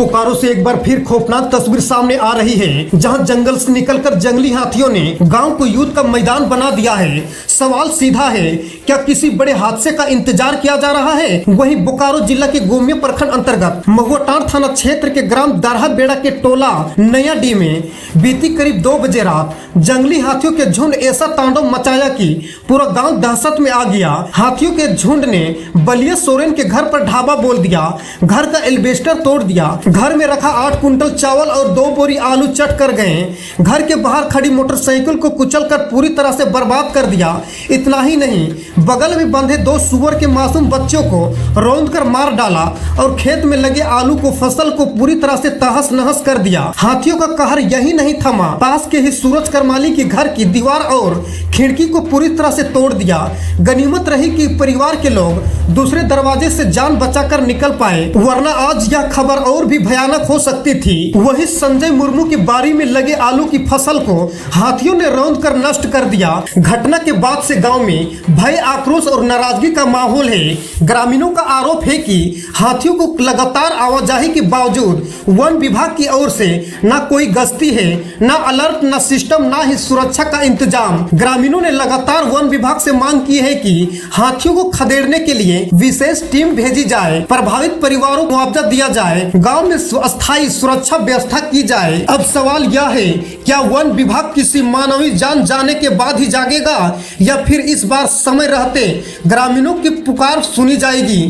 बोकारो से एक बार फिर खौफनाक तस्वीर सामने आ रही है, जहां जंगल से निकलकर जंगली हाथियों ने गांव को युद्ध का मैदान बना दिया है। सवाल सीधा है, क्या किसी बड़े हादसे का इंतजार किया जा रहा है? वहीं बोकारो जिला के गोमिया प्रखंड अंतर्गत महुआटांड़ थाना क्षेत्र के ग्राम दरहा बेड़ा के टोला नया डी में बीती करीब 2 बजे रात जंगली हाथियों के झुंड ऐसा तांडव मचाया कि पूरा गाँव दहशत में आ गया। हाथियों के झुंड ने बलिया सोरेन के घर पर ढाबा बोल दिया, घर का एल्वेस्टर तोड़ दिया, घर में रखा 8 कुंटल चावल और 2 बोरी आलू चट कर गए। घर के बाहर खड़ी मोटरसाइकिल को कुचल कर पूरी तरह से बर्बाद कर दिया। इतना ही नहीं, बगल में बंधे 2 सुअर के मासूम बच्चों को रौंद कर मार डाला और खेत में लगे आलू को फसल को पूरी तरह से तहस नहस कर दिया। हाथियों का कहर यही नहीं थमा, पास के ही सूरज करमाली के घर की दीवार और खिड़की को पूरी तरह से तोड़ दिया। गनीमत रही कि परिवार के लोग दूसरे दरवाजे से जान बचाकर निकल पाए, वरना आज यह खबर और भी भयानक हो सकती थी। वही संजय मुर्मू की बारी में लगे आलू की फसल को हाथियों ने रौंद कर नष्ट कर दिया। घटना के बाद से गांव में भय, आक्रोश और नाराजगी का माहौल है। ग्रामीणों का आरोप है कि हाथियों को लगातार आवाजाही के बावजूद वन विभाग की ओर से न कोई गश्ती है, न अलर्ट, न सिस्टम, न ही सुरक्षा का इंतजाम। ग्रामीणों ने लगातार वन विभाग से मांग की है कि हाथियों को खदेड़ने के लिए विशेष टीम भेजी जाए, प्रभावित परिवारों को मुआवजा दिया जाए, गांव में अस्थायी सुरक्षा व्यवस्था की जाए। अब सवाल यह है, क्या वन विभाग किसी मानवीय जान जाने के बाद ही जागेगा या फिर इस बार समय रहते ग्रामीणों की पुकार सुनी जाएगी?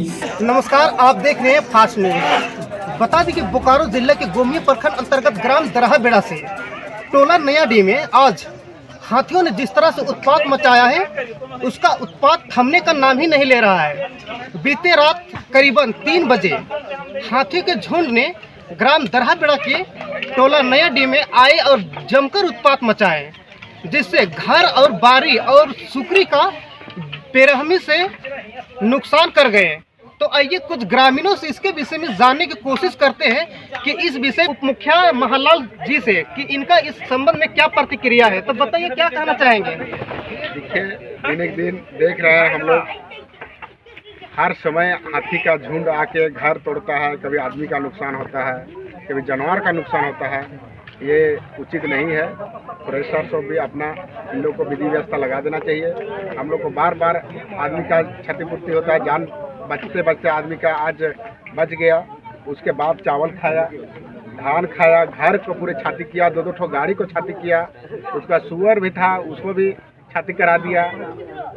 नमस्कार, आप देख रहे हैं फास्ट न्यूज। बता दें कि बोकारो जिले के गोमिया प्रखंड अंतर्गत ग्राम दरहा बेड़ा से टोला नया डी में आज हाथियों ने जिस तरह से उत्पात मचाया है, उसका उत्पात थमने का नाम ही नहीं ले रहा है। बीते रात करीबन 3 बजे हाथियों के झुंड ने ग्राम दरहा बेड़ा के टोला नया डी में आए और जमकर उत्पात मचाए, जिससे घर और बारी और सुकरी का बेरहमी से नुकसान कर गए। तो आइए कुछ ग्रामीणों से इसके विषय में जानने की कोशिश करते हैं कि इस विषय उप मुखिया महालाल जी से कि इनका इस संबंध में क्या प्रतिक्रिया है। तो बताइए, क्या कहना चाहेंगे? देखिए, दिन एक दिन देख रहे हैं हम लोग, हर समय हाथी का झुंड आके घर तोड़ता है, कभी आदमी का नुकसान होता है, कभी जानवर का नुकसान होता है। ये उचित नहीं है। प्रेशर से भी अपना इन लोग को विधि व्यवस्था लगा देना चाहिए। हम लोग को बार बार आदमी का क्षतिपूर्ति होता है, जान बचते बचते आदमी का आज बच गया। उसके बाद चावल खाया, धान खाया, घर को पूरे छाती किया, 2-2 ठो गाड़ी को छाती किया। उसका सुअर भी था, उसको भी छाती करा दिया।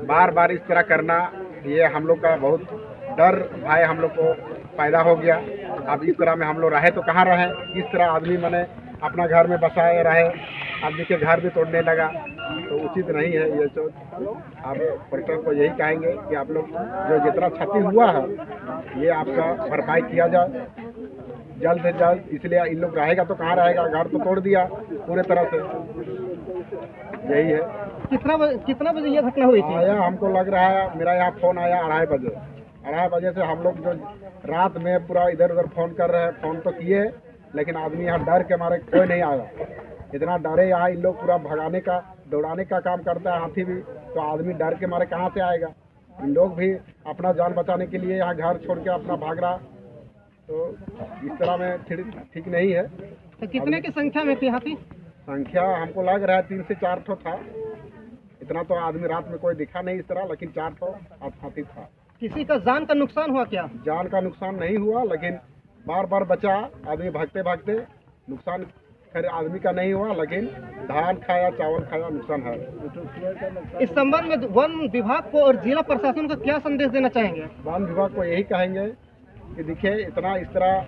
बार बार इस तरह करना, ये हम लोग का बहुत डर भय हम लोग को पैदा हो गया। अब इस तरह में हम लोग रहे तो कहाँ रहे? इस तरह आदमी मैंने अपना घर में बसाए रहे, आदमी के घर भी तोड़ने लगा, तो उचित नहीं है ये चीज। आप प्रशासन को यही कहेंगे कि आप लोग जो जितना क्षति हुआ है, ये आपका भरपाई किया जाए जल्द से जल्द। इसलिए इन लोग रहेगा तो कहाँ रहेगा? घर तो तोड़ दिया पूरे तरह से। यही है। कितना बजे यह घटना हुई थी? आया, हमको लग रहा है, मेरा यहाँ फोन आया 2:30 बजे। 2:30 बजे से हम लोग जो रात में पूरा इधर उधर फोन कर रहे हैं, फोन तो किए, लेकिन आदमी यहाँ डर के मारे कोई नहीं आया। इतना डरे यहाँ इन लोग पूरा भगाने का, दौड़ाने का काम करता है हाथी भी, तो आदमी डर के मारे कहाँ से आएगा? इन लोग भी अपना जान बचाने के लिए यहाँ घर छोड़ के अपना भाग रहा, तो इस तरह में ठीक नहीं है। तो कितने की संख्या में थी हाथी? संख्या हमको लग रहा है 3 से 4 ठो था। इतना तो आदमी रात में कोई दिखा नहीं इस तरह, लेकिन 4 ठो हाथी था। किसी का जान का नुकसान हुआ क्या? जान का नुकसान नहीं हुआ, लेकिन बार बार बचा आदमी भागते भागते। नुकसान खैर आदमी का नहीं हुआ, लेकिन धान खाया, चावल खाया, नुकसान है। इस संबंध में वन विभाग को और जिला प्रशासन को क्या संदेश देना चाहेंगे? वन विभाग को यही कहेंगे कि देखिए, इतना इस तरह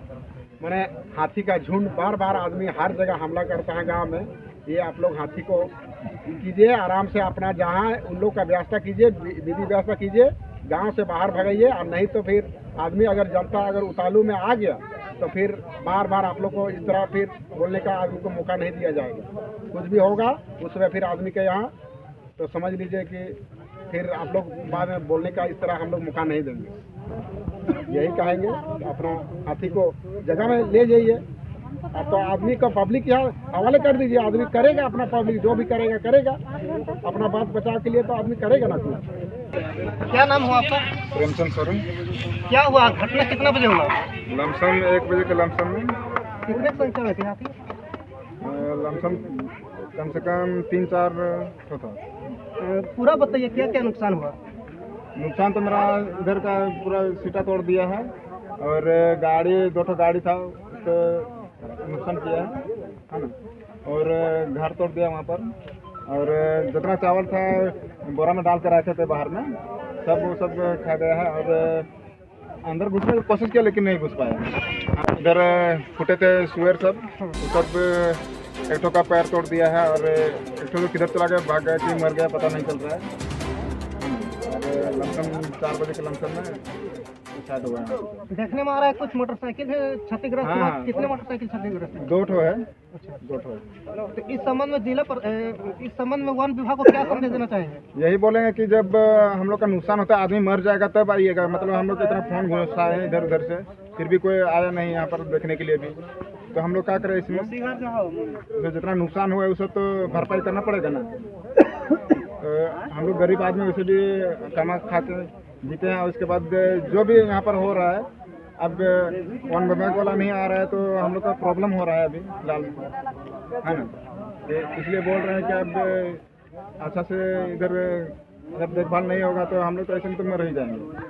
मैंने हाथी का झुंड बार बार आदमी हर जगह हमला करता है गांव में। ये आप लोग हाथी को कीजिए, आराम से अपना जहाँ उन लोग का व्यवस्था कीजिए, विधि व्यवस्था कीजिए, गांव से बाहर भगाइए। और नहीं तो फिर आदमी अगर जनता अगर उतालू में आ गया तो फिर बार बार आप लोग को इस तरह फिर बोलने का आदमी को मौका नहीं दिया जाएगा। कुछ भी होगा उसमें फिर आदमी के यहाँ तो समझ लीजिए कि फिर आप लोग बाद में बोलने का इस तरह हम लोग मौका नहीं देंगे। यही कहेंगे, अपना हाथी को जगह में ले जाइए। अब तो आदमी का पब्लिक यहाँ हवाले कर दीजिए, आदमी करेगा अपना, पब्लिक जो भी करेगा अपना बात बचाव के लिए तो आदमी करेगा ना कुछ। क्या नाम हुआ आपका? प्रेमचंद सोरेन। क्या हुआ घटना, कितना बजे हुआ? लमसम 1 बजे के लमसम में कितने संख्या में थे हाथी? लमसम कम से कम 3-4 होता। पूरा बताइए क्या क्या नुकसान हुआ? नुकसान तो मेरा इधर का पूरा सीटा तोड़ दिया है और गाड़ी 2 गाड़ी था उसको नुकसान किया है ना, और घर तोड़ दिया वहाँ पर, और जितना चावल था बोरा में डाल कर रखे थे बाहर में वो सब खा गया है, और अंदर घुसने की कोशिश किया लेकिन नहीं घुस पाया। इधर फूटे थे सुअर सब एक ठो का पैर तोड़ दिया है, और एक ठो किधर चला गया, भाग गया कि मर गया पता नहीं चल रहा है। और लमसम 4 बजे के लमसम में शायद हुआ है। देखने में आ रहा है कुछ मोटरसाइकिल है क्षतिग्रस्त हुआ। हाँ। कितने मोटरसाइकिल क्षतिग्रस्त है? 2 ठो है। अच्छा। 2 ठो है। तो इस संबंध में इस संबंध में वन विभाग को क्या संदेश देना चाहेंगे? यही बोलेंगे कि जब हम लोग का नुकसान होता है, आदमी मर जाएगा तब आइएगा। मतलब हम लोग इतना फोन घुसा है इधर उधर से, फिर भी कोई आया नहीं यहाँ पर देखने के लिए भी, तो हम लोग क्या करें इसमें? तो जितना नुकसान हुआ है उसे तो भरपाई करना पड़ेगा ना। तो हम लोग गरीब आदमी वैसे भी कमा खाते जीते हैं, और उसके बाद जो भी यहाँ पर हो रहा है, अब वन विभाग वाला नहीं आ रहा है तो हम लोग का प्रॉब्लम हो रहा है अभी फिलहाल, है ना। तो इसलिए बोल रहे हैं कि अब अच्छा से इधर जब देखभाल नहीं होगा तो हम लोग तो ऐसे में तो मर ही जाएंगे।